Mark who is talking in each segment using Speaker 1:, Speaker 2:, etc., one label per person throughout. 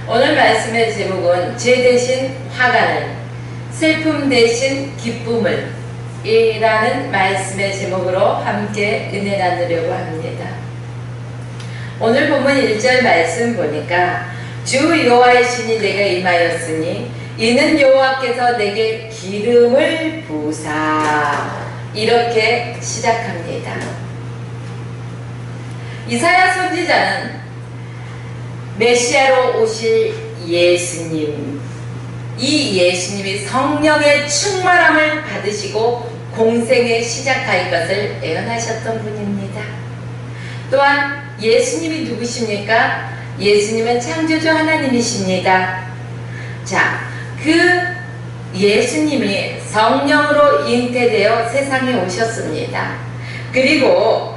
Speaker 1: 오늘 말씀의 제목은 죄 대신 화관을, 슬픔 대신 기쁨을 이라는 말씀의 제목으로 함께 은혜 나누려고 합니다. 오늘 본문 1절 말씀 보니까 주 여호와의 신이 내게 임하였으니 이는 여호와께서 내게 기름을 부으사, 이렇게 시작합니다. 이사야 선지자는 메시아로 오실 예수님, 이 예수님이 성령의 충만함을 받으시고 공생에 시작할 것을 예언하셨던 분입니다. 또한 예수님이 누구십니까? 예수님은 창조주 하나님이십니다. 자, 그 예수님이 성령으로 잉태되어 세상에 오셨습니다. 그리고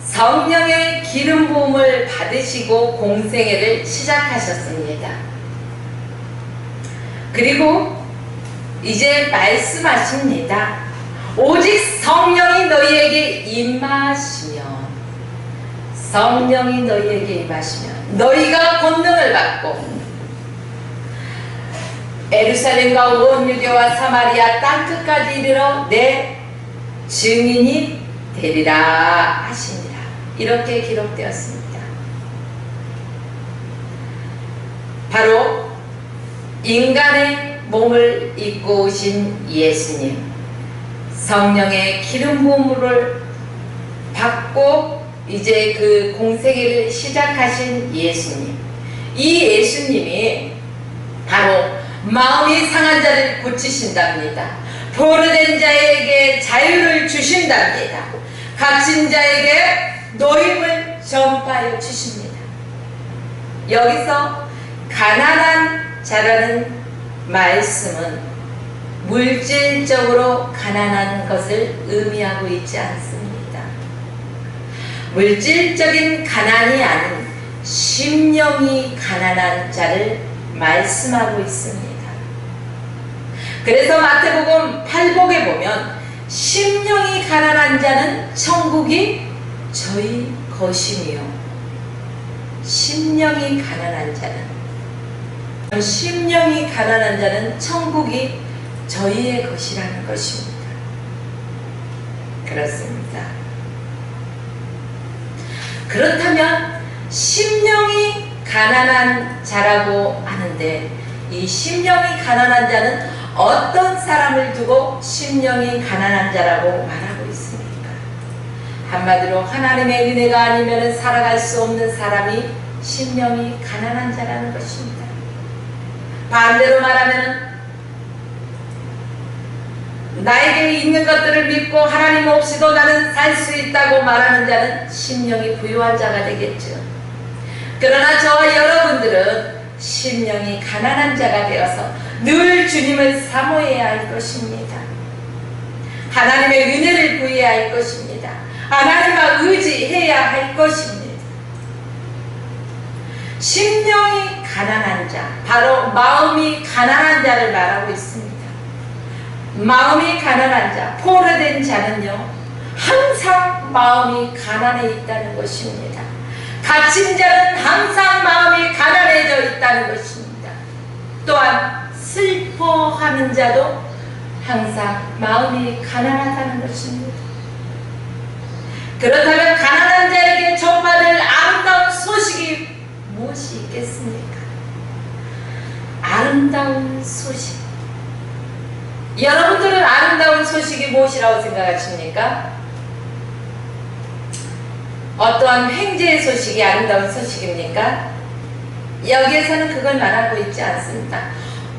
Speaker 1: 성령의 기름 부음을 받으시고 공생애를 시작하셨습니다. 그리고 이제 말씀하십니다. 오직 성령이 너희에게 임하시면, 성령이 너희에게 임하시면 너희가 권능을 받고 예루살렘과 온 유대와 사마리아 땅끝까지 이르러 내 증인이 되리라 하시니라. 이렇게 기록되었습니다. 바로 인간의 몸을 입고 오신 예수님, 성령의 기름 부음을 받고 이제 그 공생애를 시작하신 예수님, 이 예수님이 바로 마음이 상한 자를 고치신답니다. 포로된 자에게 자유를 주신답니다. 갇힌 자에게 노임을 전파하여 주십니다. 여기서 가난한 자라는 말씀은 물질적으로 가난한 것을 의미하고 있지 않습니다. 물질적인 가난이 아닌 심령이 가난한 자를 말씀하고 있습니다. 그래서 마태복음 8복에 보면 심령이 가난한 자는 천국이 저희 것이며, 심령이 가난한 자는 천국이 저희의 것이라는 것입니다. 그렇습니다. 그렇다면 심령이 가난한 자라고 하는데, 이 심령이 가난한 자는 어떤 사람을 두고 심령이 가난한 자라고 말하고 있습니까? 한마디로 하나님의 은혜가 아니면 살아갈 수 없는 사람이 심령이 가난한 자라는 것입니다. 반대로 말하면 나에게 있는 것들을 믿고 하나님 없이도 나는 살 수 있다고 말하는 자는 심령이 부유한 자가 되겠죠. 그러나 저와 여러분들은 심령이 가난한 자가 되어서 늘 주님을 사모해야 할 것입니다. 하나님의 은혜를 구해야 할 것입니다. 하나님과 의지해야 할 것입니다. 심령이 가난한 자, 바로 마음이 가난한 자를 말하고 있습니다. 마음이 가난한 자, 포로된 자는요, 항상 마음이 가난해 있다는 것입니다. 갇힌 자는 항상 마음이 가난해져 있다는 것입니다. 또한 슬퍼하는 자도 항상 마음이 가난하다는 것입니다. 그렇다면 가난한 자에게 전파될 아름다운 소식이 무엇이 있겠습니까? 아름다운 소식. 여러분들은 아름다운 소식이 무엇이라고 생각하십니까? 어떠한 횡재의 소식이 아름다운 소식입니까? 여기에서는 그걸 말하고 있지 않습니다.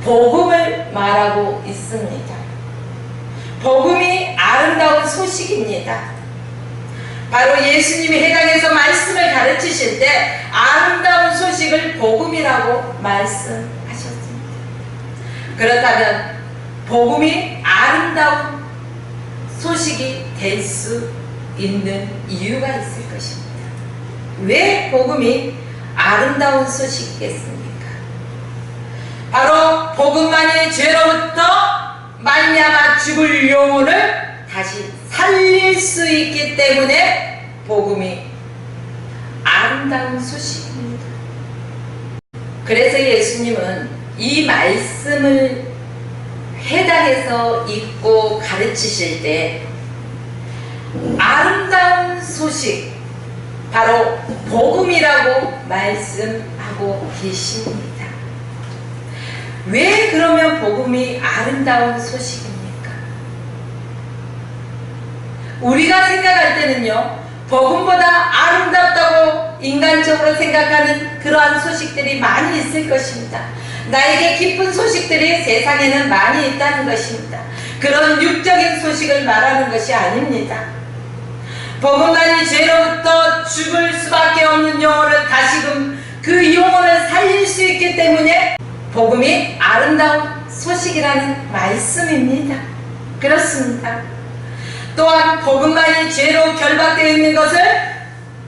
Speaker 1: 복음을 말하고 있습니다. 복음이 아름다운 소식입니다. 바로 예수님이 해당해서 말씀을 가르치실 때 아름다운 소식을 복음이라고 말씀하셨습니다. 그렇다면 복음이 아름다운 소식이 될 수 있는 이유가 있을 것입니다. 왜 복음이 아름다운 소식이겠습니까? 바로 복음만이 죄로부터 말미암아 죽을 영혼을 다시 살릴 수 있기 때문에 복음이 아름다운 소식입니다. 그래서 예수님은 이 말씀을 해당해서 읽고 가르치실 때 아름다운 소식, 바로 복음이라고 말씀하고 계십니다. 왜 그러면 복음이 아름다운 소식입니까? 우리가 생각할 때는요, 복음보다 아름답다고 인간적으로 생각하는 그러한 소식들이 많이 있을 것입니다. 나에게 기쁜 소식들이 세상에는 많이 있다는 것입니다. 그런 육적인 소식을 말하는 것이 아닙니다. 복음만이 죄로부터 죽을 수밖에 없는 영혼을 다시금 그 영혼을 살릴 수 있기 때문에 복음이 아름다운 소식이라는 말씀입니다. 그렇습니다. 또한 복음만이 죄로 결박되어 있는 것을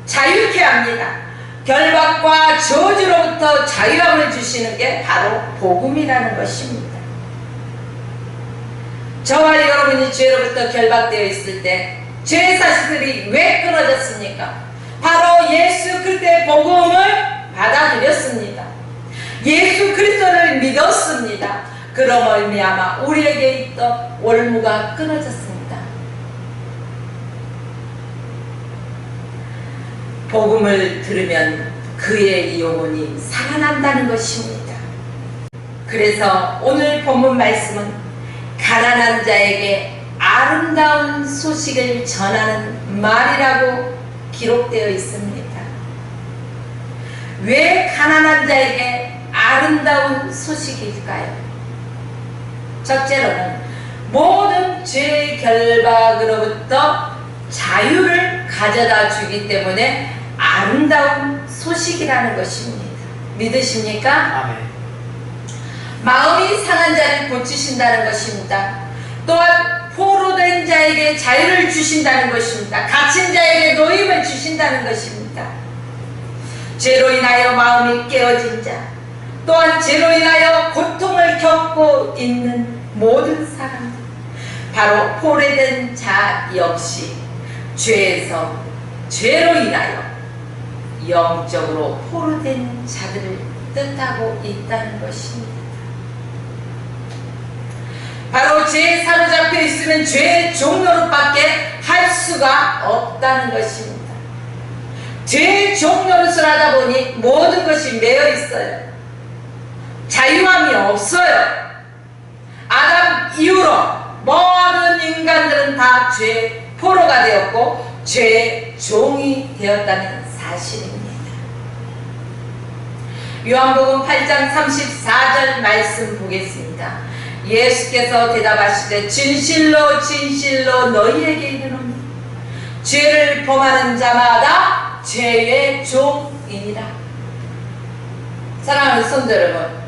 Speaker 1: 자유케 합니다. 결박과 저주로부터 자유함을 주시는 게 바로 복음이라는 것입니다. 저와 여러분이 죄로부터 결박되어 있을 때 죄 사실들이 왜 끊어졌습니까? 바로 예수 그리스도의 복음을 받아들였습니다. 예수 그리스도를 믿었습니다. 그로 말미암아 우리에게 있던 올무가 끊어졌습니다. 복음을 들으면 그의 영혼이 살아난다는 것입니다. 그래서 오늘 본문 말씀은 가난한 자에게 아름다운 소식을 전하는 말이라고 기록되어 있습니다. 왜 가난한 자에게 아름다운 소식일까요? 첫째로는 모든 죄 결박으로부터 자유를 가져다 주기 때문에 아름다운 소식이라는 것입니다. 믿으십니까?
Speaker 2: 아멘.
Speaker 1: 마음이 상한 자를 고치신다는 것입니다. 또한 포로된 자에게 자유를 주신다는 것입니다. 갇힌 자에게 노임을 주신다는 것입니다. 죄로 인하여 마음이 깨어진 자, 또한 죄로 인하여 고통을 겪고 있는 모든 사람들, 바로 포로된 자 역시 죄로 인하여 영적으로 포로된 자들을 뜻하고 있다는 것입니다. 바로 죄에 사로잡혀 있으면 죄의 종노릇밖에 할 수가 없다는 것입니다. 죄의 종노릇을 하다 보니 모든 것이 매여 있어요. 자유함이 없어요. 아담 이후로 모든 인간들은 다 죄의 포로가 되었고 죄의 종이 되었다는 사실입니다. 요한복음 8장 34절 말씀 보겠습니다. 예수께서 대답하시되 진실로 진실로 너희에게 이르노니 죄를 범하는 자마다 죄의 종이니라. 사랑하는 성도 여러분,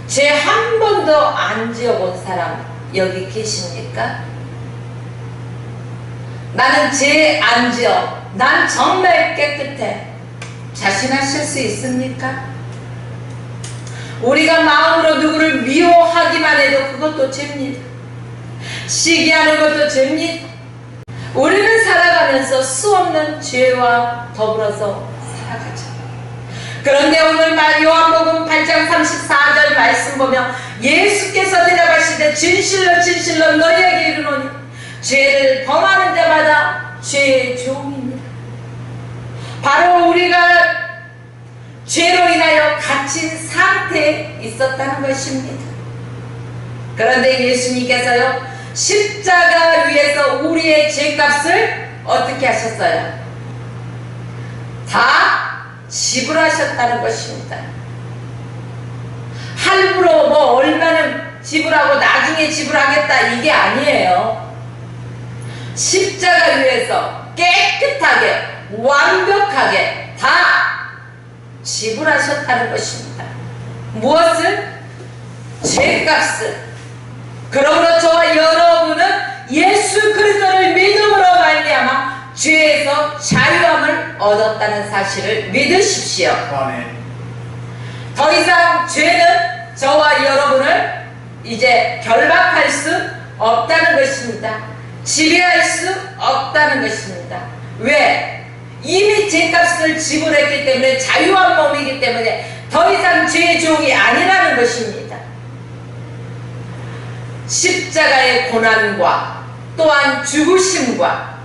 Speaker 1: 죄 한 번도 안 지어본 사람 여기 계십니까? 나는 죄 안 지어, 난 정말 깨끗해, 자신하실 수 있습니까? 우리가 마음으로 누구를 미워하기만 해도 그것도 죄입니다. 시기하는 것도 죄입니다. 우리는 살아가면서 수없는 죄와 더불어서 살아가죠. 그런데 오늘 요한복음 8장 34절 말씀 보면 예수께서 대답하시되 진실로 진실로 너희에게 이르노니 죄를 범하는 자마다 죄의 종입니다. 바로 우리가 죄로 인하여 갇힌 상태에 있었다는 것입니다. 그런데 예수님께서요, 십자가 위에서 우리의 죄값을 어떻게 하셨어요? 다 지불하셨다는 것입니다. 할부로 뭐 얼마는 지불하고 나중에 지불하겠다 이게 아니에요. 십자가 위에서 깨끗하게 완벽하게 다 지불하셨다는 것입니다. 무엇을? 죄값을. 그러므로 저와 여러분은 예수 그리스도를 믿음으로 말미암아 죄에서 자유함을 얻었다는 사실을 믿으십시오.
Speaker 2: 아멘.
Speaker 1: 더 이상 죄는 저와 여러분을 이제 결박할 수 없다는 것입니다. 지배할 수 없다는 것입니다. 왜? 이미 죄값을 지불했기 때문에 자유한 몸이기 때문에 더 이상 죄의 종이 아니라는 것입니다. 십자가의 고난과 또한 죽으심과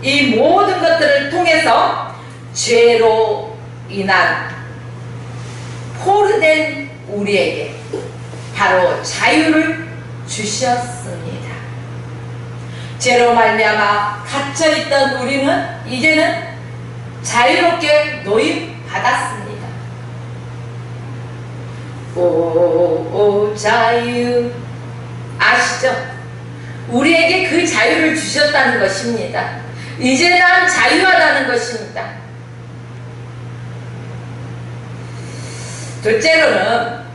Speaker 1: 이 모든 것들을 통해서 죄로 인한 포르된 우리에게 바로 자유를 주셨습니다. 죄로 말미암아 갇혀있던 우리는 이제는 자유롭게 노임받았습니다. 오 자유, 아시죠? 우리에게 그 자유를 주셨다는 것입니다. 이제 난 자유하다는 것입니다. 둘째로는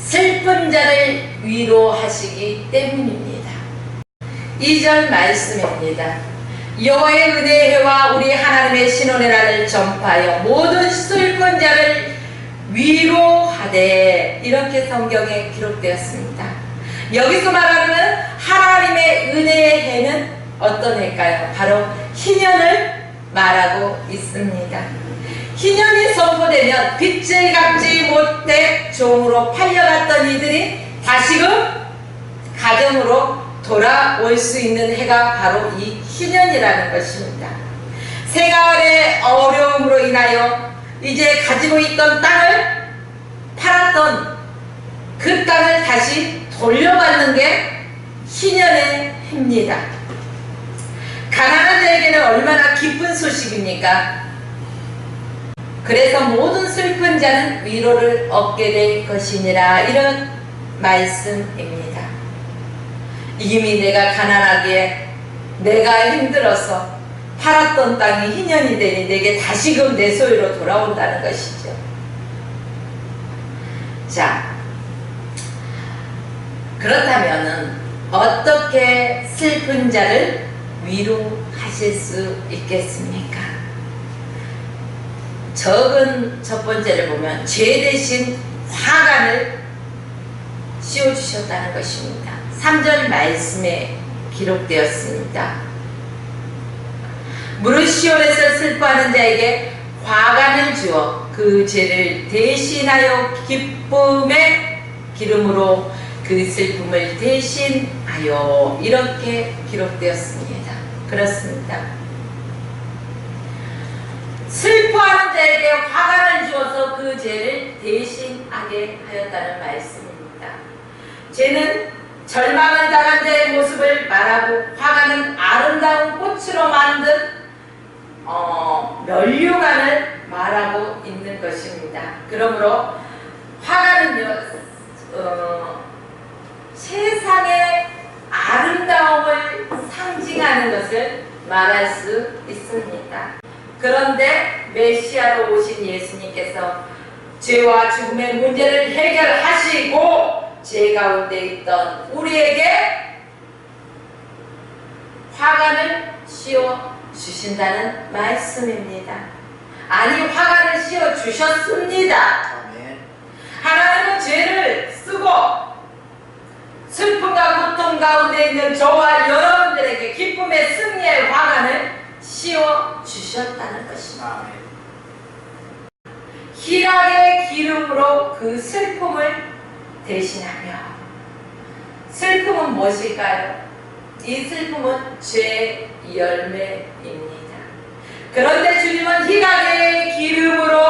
Speaker 1: 슬픈 자를 위로하시기 때문입니다. 2절 말씀입니다. 여호와의 은혜의 해와 우리 하나님의 신원의 전파하여 모든 슬픈 자를 위로하되, 이렇게 성경에 기록되었습니다. 여기서 말하는 하나님의 은혜의 해는 어떤 해일까요? 바로 희년을 말하고 있습니다. 희년이 선포되면 빚을 갚지 못해 종으로 팔려갔던 이들이 다시금 가정으로 돌아올 수 있는 해가 바로 이 희년이라는 것입니다. 생활의 어려움으로 인하여 이제 가지고 있던 땅을 팔았던 그 땅을 다시 돌려받는 게 희년의 해입니다. 가난한 자에게는 얼마나 기쁜 소식입니까? 그래서 모든 슬픈 자는 위로를 얻게 될 것이니라, 이런 말씀입니다. 이미 내가 가난하기에 내가 힘들어서 팔았던 땅이 희년이 되니 내게 다시금 내 소유로 돌아온다는 것이죠. 자, 그렇다면 어떻게 슬픈 자를 위로하실 수 있겠습니까? 적은 첫 번째를 보면 죄 대신 화관을 씌워주셨다는 것입니다. 3절 말씀에 기록되었습니다. 무릇 시온에서 슬퍼하는 자에게 화관을 주어 그 죄를 대신하여 기쁨의 기름으로 그 슬픔을 대신하여, 이렇게 기록되었습니다. 그렇습니다. 슬퍼하는 자에게 화관을 주어서 그 죄를 대신하게 하였다는 말씀입니다. 죄는 절망을 당한 자의 모습을 말하고, 화관은 아름다운 꽃으로 만든 면류관을 말하고 있는 것입니다. 그러므로 화관은요, 세상의 아름다움을 상징하는 것을 말할 수 있습니다. 그런데 메시아로 오신 예수님께서 죄와 죽음의 문제를 해결하시고 죄 가운데 있던 우리에게 화관을 씌워 주신다는 말씀입니다. 아니, 화관을 씌워 주셨습니다. 하나님은 죄를 쓰고 슬픔과 고통 가운데 있는 저와 여러분들에게 기쁨의 승리의 화관을 씌워 주셨다는 것입니다. 희락의 기름으로 그 슬픔을 대신하며, 슬픔은 무엇일까요? 이 슬픔은 죄 열매입니다. 그런데 주님은 희락의 기름으로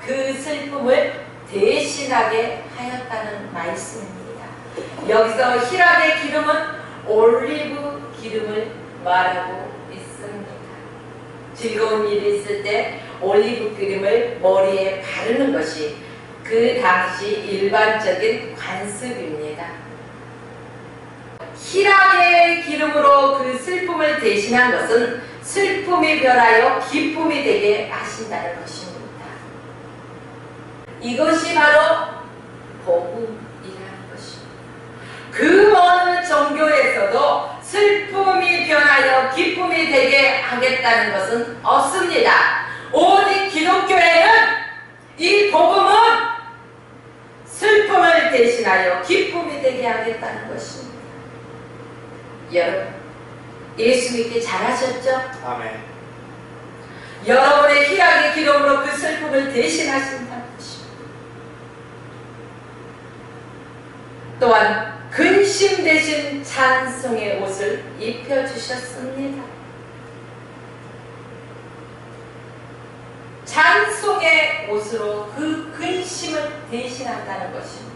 Speaker 1: 그 슬픔을 대신하게 하였다는 말씀입니다. 여기서 희락의 기름은 올리브 기름을 말하고 있습니다. 즐거운 일이 있을 때 올리브 기름을 머리에 바르는 것이 그 당시 일반적인 관습입니다. 희락의 기름으로 그 슬픔을 대신한 것은 슬픔이 변하여 기쁨이 되게 하신다는 것입니다. 이것이 바로 복음이라는 것입니다. 그 어느 종교에서도 슬픔이 변하여 기쁨이 되게 하겠다는 것은 없습니다. 오직 기독교에는 이 복음은 슬픔을 대신하여 기쁨이 되게 하겠다는 것입니다. 여러분, 예수 믿기 잘하셨죠?
Speaker 2: 아멘.
Speaker 1: 여러분의 희락의 기름으로 그 슬픔을 대신하신다는 것입니다. 또한 근심 대신 찬송의 옷을 입혀주셨습니다. 찬송의 옷으로 그 근심을 대신한다는 것입니다.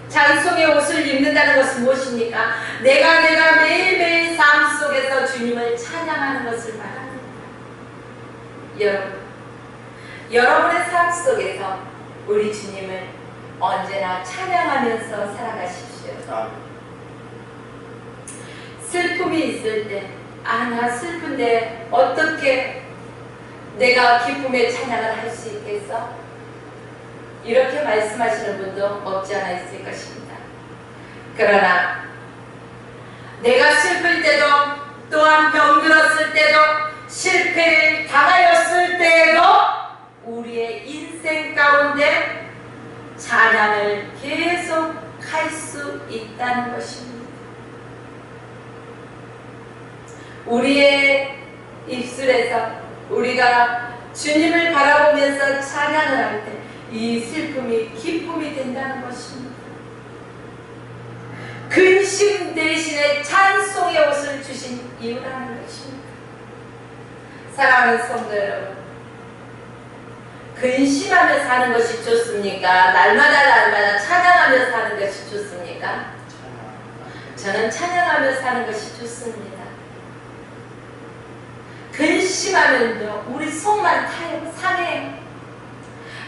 Speaker 1: 찬송의 옷을 입는다는 것은 무엇입니까? 내가 매일매일 삶 속에서 주님을 찬양하는 것을 말합니다. 여러분의 삶 속에서 우리 주님을 언제나 찬양하면서 살아가십시오. 슬픔이 있을 때, 나 슬픈데 어떻게 내가 기쁨의 찬양을 할 수 있겠어? 이렇게 말씀하시는 분도 없지 않아 있을 것입니다. 그러나 내가 슬플 때도, 또한 병들었을 때도, 실패를 당하였을 때에도 우리의 인생 가운데 찬양을 계속 할 수 있다는 것입니다. 우리의 입술에서 우리가 주님을 바라보면서 찬양을 할 때 이 슬픔이 기쁨이 된다는 것입니다. 근심 대신에 찬송의 옷을 주신 이유라는 것입니다. 사랑하는 성도 여러분, 근심하며 사는 것이 좋습니까? 날마다 찬양하며 사는 것이 좋습니까? 저는 찬양하며 사는 것이 좋습니다. 근심하면요, 우리 속만 타요, 상해요.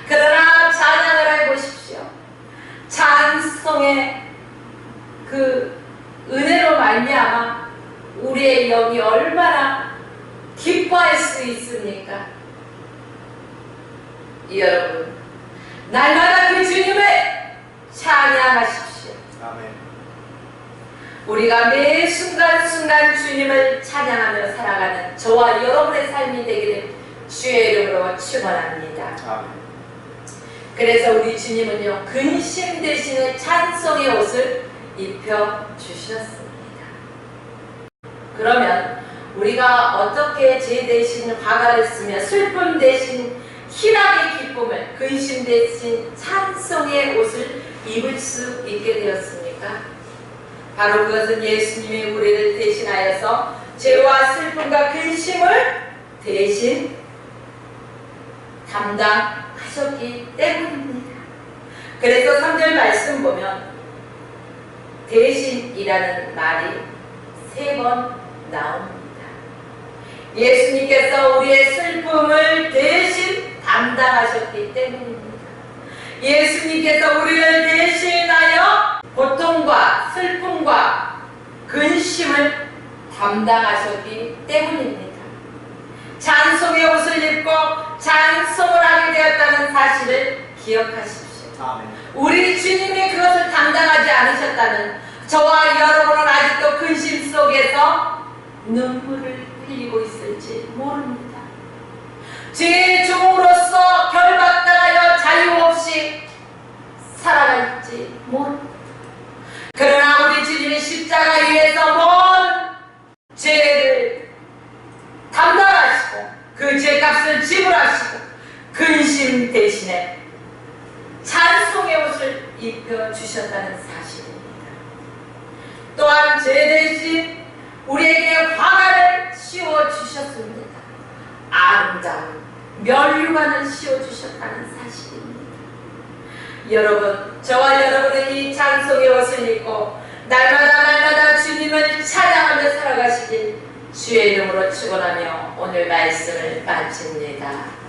Speaker 1: 그러나 찬양을 해보십시오. 찬송의 그 은혜로 말미암아 우리의 영이 얼마나 기뻐할 수 있습니까? 여러분, 날마다 그 주님을 찬양하십시오.
Speaker 2: 아멘.
Speaker 1: 우리가 매 순간순간 주님을 찬양하며 살아가는 저와 여러분의 삶이 되기를 주의 이름으로 축원합니다.
Speaker 2: 아멘.
Speaker 1: 그래서 우리 주님은요, 근심 대신에 찬송의 옷을 입혀주셨습니다. 그러면 우리가 어떻게 제 대신 화가를 쓰며 슬픔 대신 희락의 기쁨을, 근심 대신 찬송의 옷을 입을 수 있게 되었습니까? 바로 그것은 예수님이 우리를 대신하여서 죄와 슬픔과 근심을 대신 담당하셨기 때문입니다. 그래서 3절 말씀 보면 대신이라는 말이 3번 나옵니다. 예수님께서 우리의 슬픔을 대신 담당하셨기 때문입니다. 예수님께서 우리를 대신하여 고통과 슬픔과 근심을 담당하셨기 때문입니다. 찬송의 옷을 입고 찬송을 하게 되었다는 사실을 기억하십시오.
Speaker 2: 아멘.
Speaker 1: 우리 주님이 그것을 담당하지 않으셨다면 저와 여러분은 아직도 근심 속에서 눈물을 흘리고 있을지 모릅니다. 죄의 종으로서 결박당하여 자유 없이 살아갈지 모릅니다. 그러나 우리 주님이 십자가 위에서 먼 죄를 담당하시고 그 죄값을 지불하시고 근심 대신에 찬송의 옷을 입혀주셨다는 사실입니다. 또한 죄 대신 우리에게 화관을 씌워주셨습니다. 아름다운 면류관을 씌워주셨다는 사실입니다. 여러분, 저와 여러분은 이 찬송의 옷을 입고 날마다 주님을 찬양하며 살아가시길 주의 이름으로 축원하며 오늘 말씀을 마칩니다.